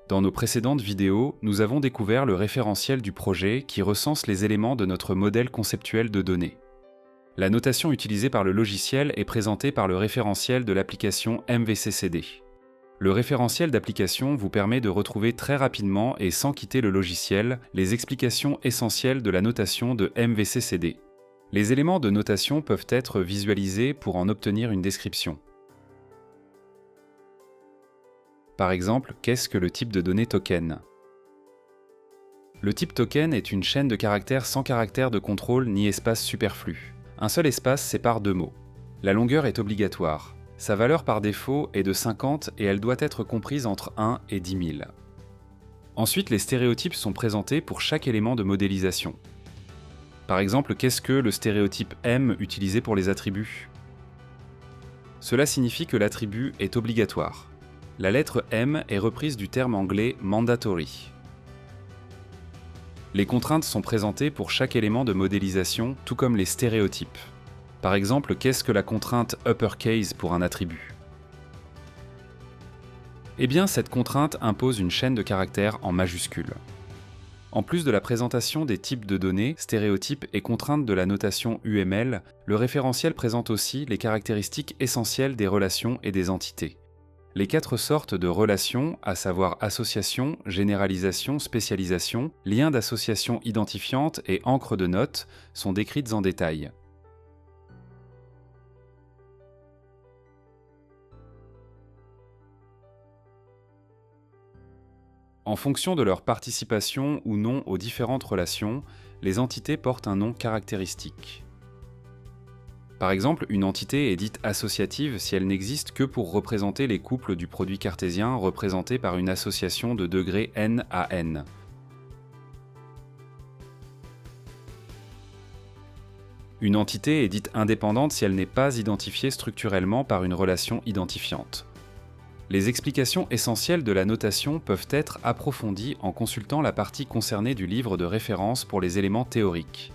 Dans nos précédentes vidéos, nous avons découvert le référentiel du projet qui recense les éléments de notre modèle conceptuel de données. La notation utilisée par le logiciel est présentée par le référentiel de l'application MVCCD. Le référentiel d'application vous permet de retrouver très rapidement et sans quitter le logiciel les explications essentielles de la notation de MVCCD. Les éléments de notation peuvent être visualisés pour en obtenir une description. Par exemple, qu'est-ce que le type de données token? Le type token est une chaîne de caractères sans caractère de contrôle ni espace superflu. Un seul espace sépare deux mots. La longueur est obligatoire. Sa valeur par défaut est de 50 et elle doit être comprise entre 1 et 10 000. Ensuite, les stéréotypes sont présentés pour chaque élément de modélisation. Par exemple, qu'est-ce que le stéréotype M utilisé pour les attributs? Cela signifie que l'attribut est obligatoire. La lettre M est reprise du terme anglais mandatory. Les contraintes sont présentées pour chaque élément de modélisation, tout comme les stéréotypes. Par exemple, qu'est-ce que la contrainte uppercase pour un attribut? Eh bien, cette contrainte impose une chaîne de caractères en majuscules. En plus de la présentation des types de données, stéréotypes et contraintes de la notation UML, le référentiel présente aussi les caractéristiques essentielles des relations et des entités. Les 4 sortes de relations, à savoir association, généralisation, spécialisation, liens d'association identifiante et encre de notes, sont décrites en détail. En fonction de leur participation ou non aux différentes relations, les entités portent un nom caractéristique. Par exemple, une entité est dite associative si elle n'existe que pour représenter les couples du produit cartésien représentés par une association de degré n à n. Une entité est dite indépendante si elle n'est pas identifiée structurellement par une relation identifiante. Les explications essentielles de la notation peuvent être approfondies en consultant la partie concernée du livre de référence pour les éléments théoriques.